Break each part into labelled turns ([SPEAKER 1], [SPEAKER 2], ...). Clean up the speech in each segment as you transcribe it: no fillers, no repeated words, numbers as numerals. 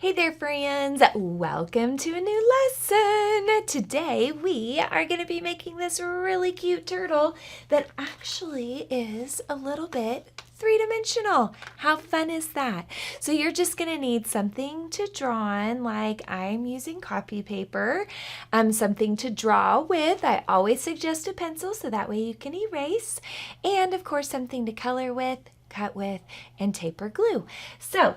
[SPEAKER 1] Hey there, friends. Welcome to a new lesson. Today we are going to be making this really cute turtle that actually is a little bit three-dimensional. How fun is that? So you're just going to need something to draw on, like I'm using copy paper, something to draw with. I always suggest a pencil so that way you can erase, and of course something to color with, cut with, and tape or glue. So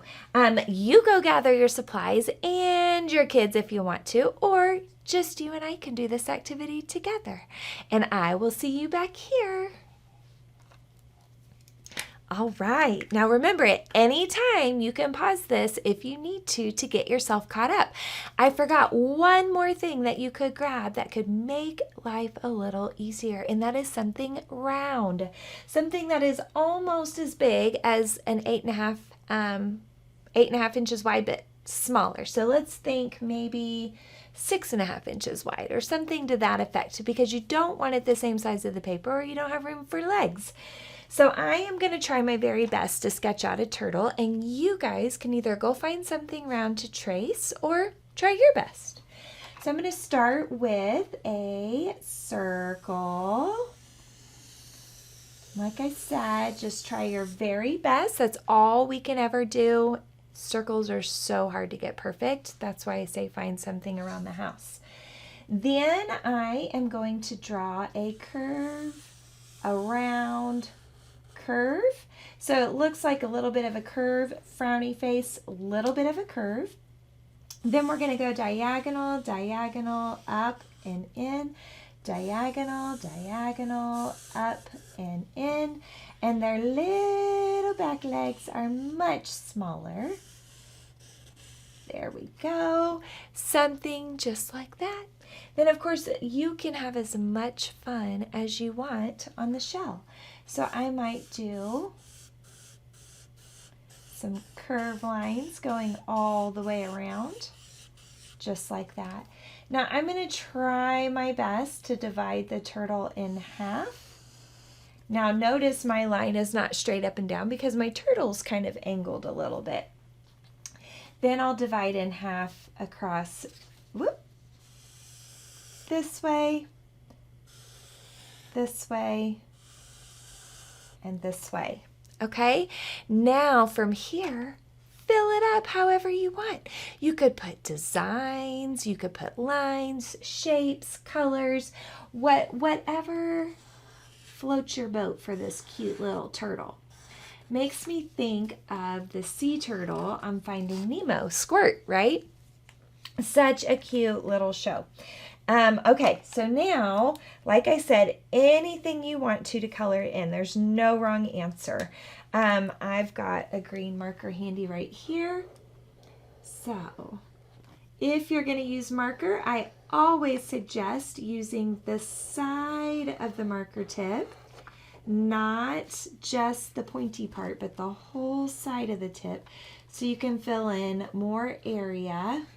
[SPEAKER 1] you go gather your supplies and your kids if you want to, or just you and I can do this activity together. And I will see you back here. All right, now remember, at any time you can pause this if you need to get yourself caught up. I forgot one more thing that you could grab that could make life a little easier, and that is something round. Something that is almost as big as an 8.5 inches wide, but smaller. So let's think maybe 6.5 inches wide or something to that effect, because you don't want it the same size of the paper or you don't have room for legs. So I am going to try my very best to sketch out a turtle, and you guys can either go find something round to trace or try your best. So I'm going to start with a circle. Like I said, just try your very best. That's all we can ever do. Circles are so hard to get perfect. That's why I say find something around the house. Then I am going to draw a curve, a round curve. So it looks like a little bit of a curve, frowny face, a little bit of a curve. Then we're going to go diagonal, diagonal, up and in, diagonal, diagonal, up and in. And their little back legs are much smaller. There we go. Something just like that. Then, of course, you can have as much fun as you want on the shell. So I might do some curved lines going all the way around, just like that. Now I'm going to try my best to divide the turtle in half. Now notice my line is not straight up and down because my turtle's kind of angled a little bit. Then I'll divide in half across, this way, and this way. Okay, now from here, fill it up however you want. You could put designs, you could put lines, shapes, colors, whatever floats your boat for this cute little turtle. Makes me think of the sea turtle on Finding Nemo, Squirt, right? Such a cute little show. Okay, so now, like I said, anything you want to color in. There's no wrong answer. I've got a green marker handy right here. So, if you're going to use marker, I always suggest using the side of the marker tip, not just the pointy part, but the whole side of the tip, so you can fill in more area.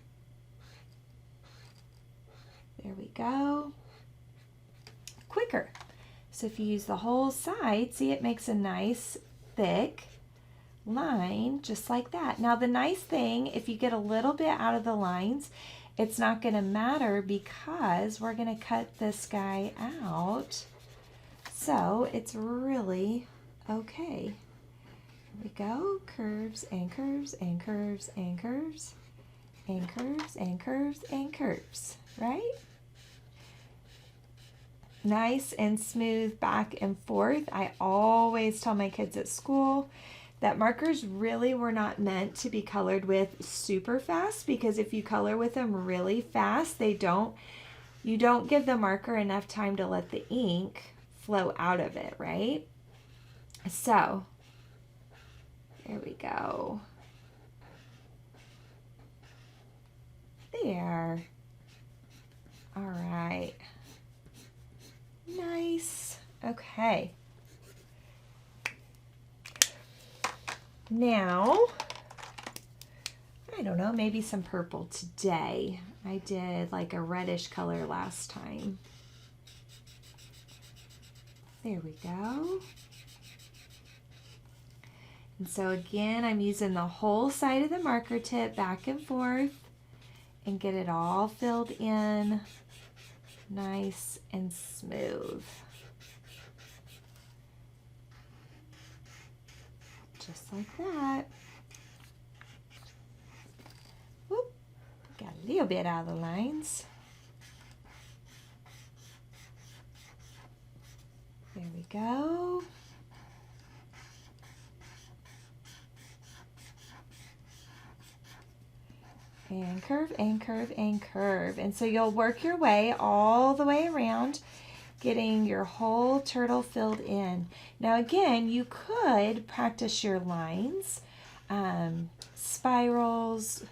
[SPEAKER 1] There we go. Quicker. So if you use the whole side, see, it makes a nice thick line just like that. Now the nice thing, if you get a little bit out of the lines, it's not going to matter because we're going to cut this guy out. So it's really okay. Here we go. Curves and curves and curves and curves and curves and curves and curves, right? Nice and smooth back and forth. I always tell my kids at school that markers really were not meant to be colored with super fast, because if you color with them really fast, you don't give the marker enough time to let the ink flow out of it, right? So there we go. There. All right. Nice. Okay. Now, I don't know, maybe some purple today. I did like a reddish color last time. There we go. And so again, I'm using the whole side of the marker tip back and forth and get it all filled in nice and smooth. Just like that. Whoop. Got a little bit out of the lines. There we go. And curve and curve and curve. And so you'll work your way all the way around, getting your whole turtle filled in. Now again, you could practice your lines, spirals,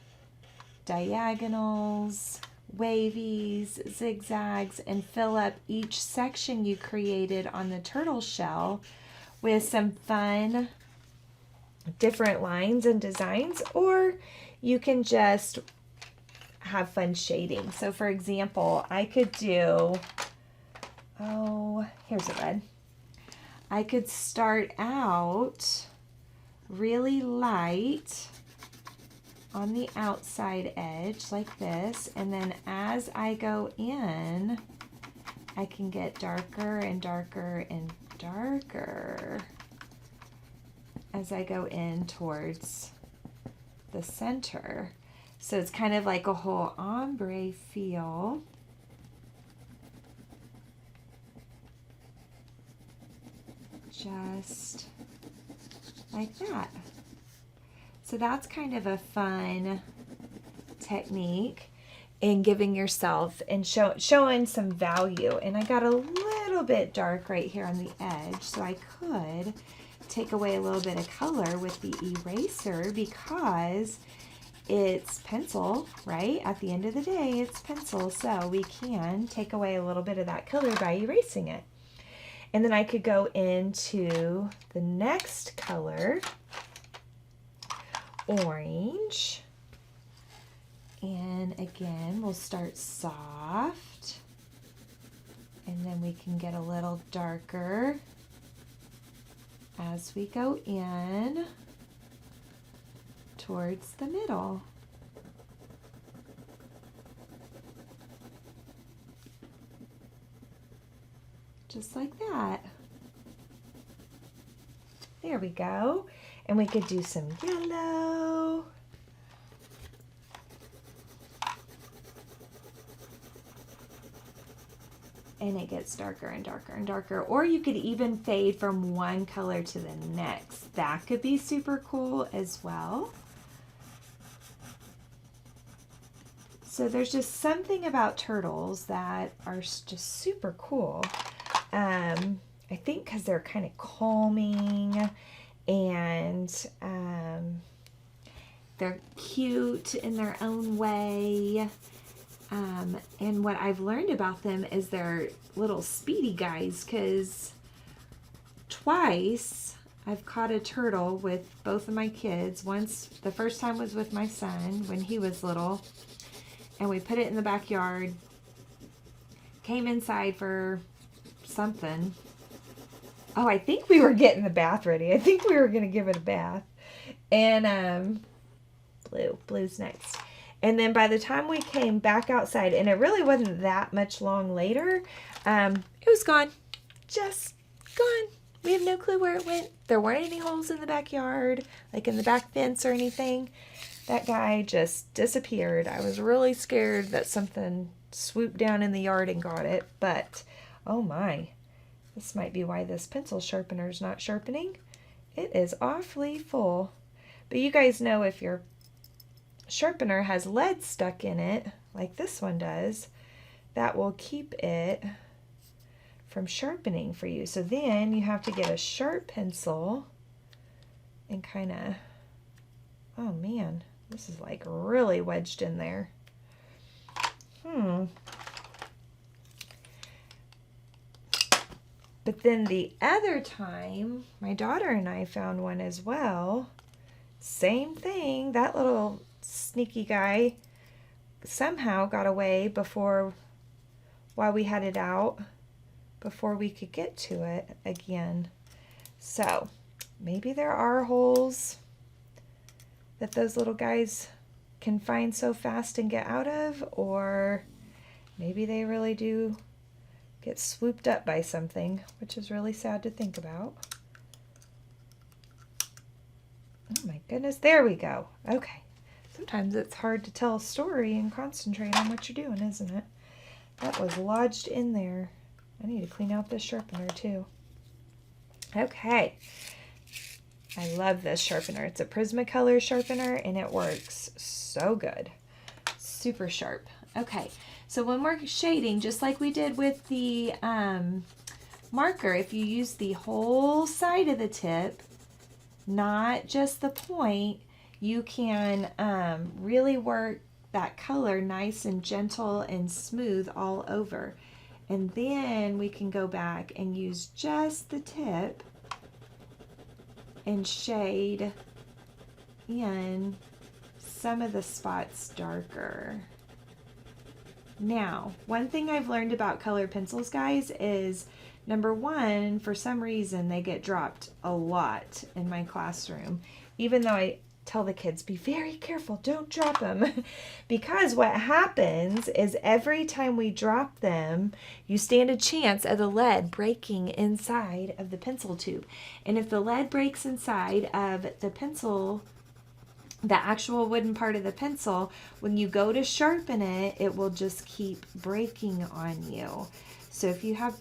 [SPEAKER 1] diagonals, wavies, zigzags, and fill up each section you created on the turtle shell with some fun different lines and designs, or you can just have fun shading. So for example, I could do, oh, here's a red. I could start out really light on the outside edge like this, and then as I go in, I can get darker and darker and darker as I go in towards the center. So it's kind of like a whole ombre feel. Just like that. So that's kind of a fun technique in giving yourself and showing some value. And I got a little bit dark right here on the edge, so I could take away a little bit of color with the eraser because it's pencil, right? At the end of the day, it's pencil, so we can take away a little bit of that color by erasing it. And then I could go into the next color, orange. And again, we'll start soft, and then we can get a little darker as we go in towards the middle. Just like that. There we go. And we could do some yellow. And it gets darker and darker and darker. Or you could even fade from one color to the next. That could be super cool as well. So there's just something about turtles that are just super cool. I think because they're kind of calming, and they're cute in their own way. And what I've learned about them is they're little speedy guys, because twice I've caught a turtle with both of my kids. Once, the first time was with my son when he was little, and we put it in the backyard, came inside for something. Oh, I think we were getting the bath ready. I think we were going to give it a bath. And blue's next. And then by the time we came back outside, and it really wasn't that much long later, it was gone. Just gone. We have no clue where it went. There weren't any holes in the backyard, like in the back fence or anything. That guy just disappeared. I was really scared that something swooped down in the yard and got it, but oh my. This might be why this pencil sharpener is not sharpening. It is awfully full. But you guys know if your sharpener has lead stuck in it, like this one does, that will keep it from sharpening for you. So then you have to get a sharp pencil and kind of, oh man, this is like really wedged in there. But then the other time, my daughter and I found one as well. Same thing. That little sneaky guy somehow got away while we had it out, before we could get to it again. So maybe there are holes that those little guys can find so fast and get out of, or maybe they really do get swooped up by something, which is really sad to think about. Oh my goodness, there we go. Okay. Sometimes it's hard to tell a story and concentrate on what you're doing, isn't it? That was lodged in there. I need to clean out this sharpener too. Okay. I love this sharpener. It's a Prismacolor sharpener and it works so good. Super sharp. Okay, so when we're shading, just like we did with the marker, if you use the whole side of the tip, not just the point, you can really work that color nice and gentle and smooth all over. And then we can go back and use just the tip and shade in some of the spots darker. Now, one thing I've learned about colored pencils, guys, is number one, for some reason they get dropped a lot in my classroom, even though I tell the kids, be very careful, don't drop them. Because what happens is every time we drop them, you stand a chance of the lead breaking inside of the pencil tube. And if the lead breaks inside of the pencil, the actual wooden part of the pencil, when you go to sharpen it, it will just keep breaking on you. So if you have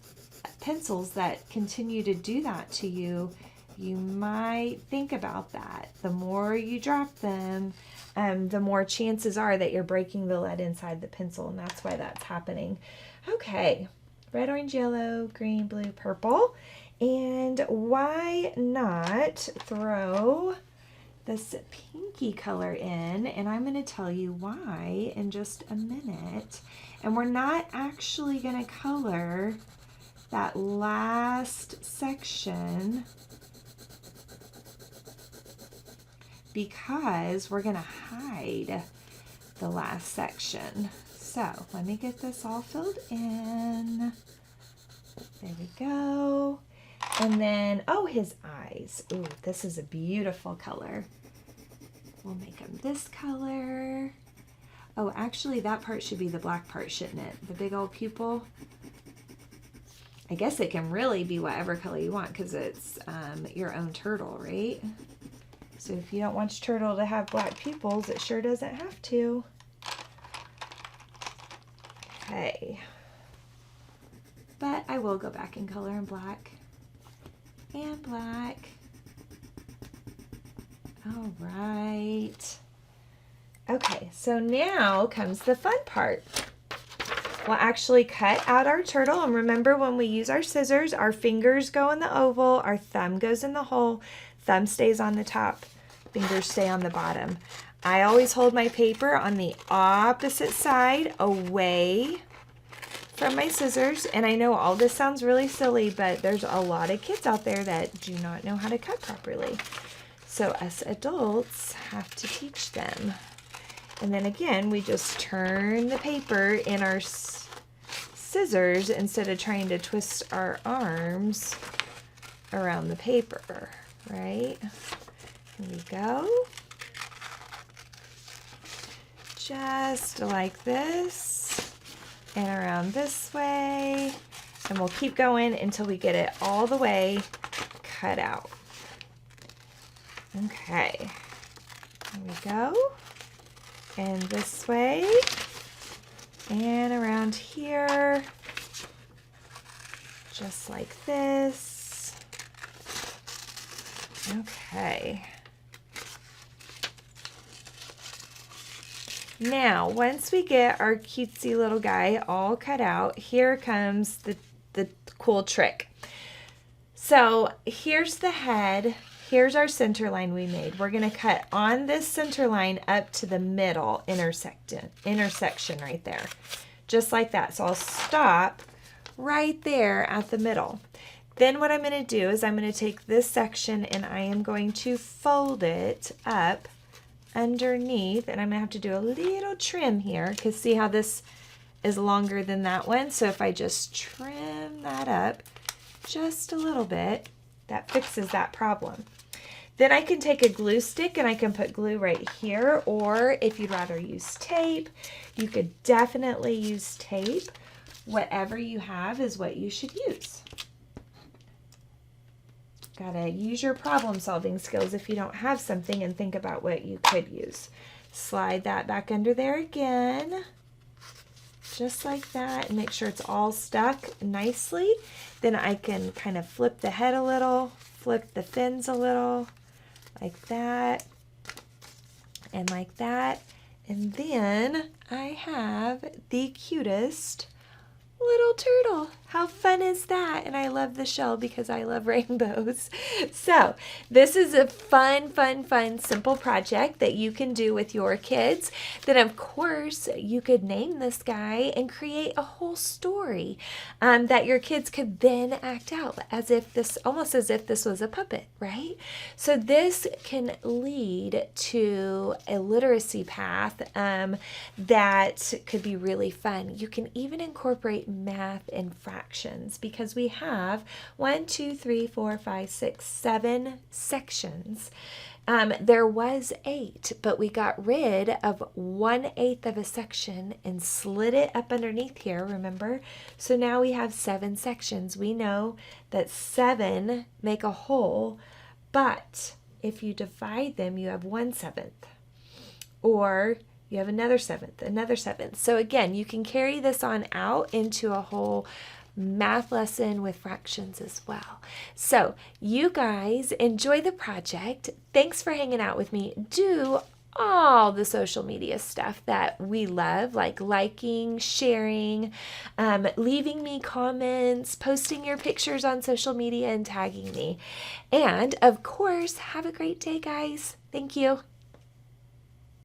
[SPEAKER 1] pencils that continue to do that to you, you might think about that. The more you drop them, the more chances are that you're breaking the lead inside the pencil, and that's why that's happening. Okay, red, orange, yellow, green, blue, purple. And why not throw this pinky color in? And I'm going to tell you why in just a minute. And we're not actually going to color that last section because we're going to hide the last section. So let me get this all filled in. There we go. And then, oh, his eyes. Ooh, this is a beautiful color. We'll make them this color. Oh, actually that part should be the black part, shouldn't it? The big old pupil. I guess it can really be whatever color you want because it's your own turtle, right? So if you don't want your turtle to have black pupils, it sure doesn't have to. Okay. But I will go back and color in black. And black. All right. Okay, so now comes the fun part. We'll actually cut out our turtle, and remember when we use our scissors, our fingers go in the oval, our thumb goes in the hole, thumb stays on the top, fingers stay on the bottom. I always hold my paper on the opposite side away from my scissors, and I know all this sounds really silly, but there's a lot of kids out there that do not know how to cut properly. So us adults have to teach them. And then again, we just turn the paper in our scissors instead of trying to twist our arms around the paper, right? Here we go. Just like this and around this way. And we'll keep going until we get it all the way cut out. Okay, here we go. And this way, and around here, just like this. Okay. Now, once we get our cutesy little guy all cut out, here comes the cool trick. So here's the head. Here's our center line we made. We're going to cut on this center line up to the middle intersection right there. Just like that. So I'll stop right there at the middle. Then what I'm going to do is I'm going to take this section and I am going to fold it up underneath, and I'm going to have to do a little trim here because see how this is longer than that one? So if I just trim that up just a little bit, that fixes that problem. Then I can take a glue stick and I can put glue right here, or if you'd rather use tape, you could definitely use tape. Whatever you have is what you should use. Gotta use your problem solving skills if you don't have something, and think about what you could use. Slide that back under there again, just like that, and make sure it's all stuck nicely. Then I can kind of flip the head a little, flip the fins a little, like that, and like that. And then I have the cutest little turtle. How fun is that? And I love the shell because I love rainbows. So this is a fun, simple project that you can do with your kids. Then of course you could name this guy and create a whole story that your kids could then act out as if this, almost as if this was a puppet, right? So this can lead to a literacy path that could be really fun. You can even incorporate math and fractions because we have 1, 2, 3, 4, 5, 6, 7 sections. There was 8, but we got rid of 1/8 of a section and slid it up underneath here, remember? So now we have 7 sections. We know that 7 make a whole, but if you divide them, you have 1/7. Or you have another 7th, another 7th. So again, you can carry this on out into a whole math lesson with fractions as well. So you guys enjoy the project. Thanks for hanging out with me. Do all the social media stuff that we love, like liking, sharing, leaving me comments, posting your pictures on social media, and tagging me. And of course, have a great day, guys. Thank you.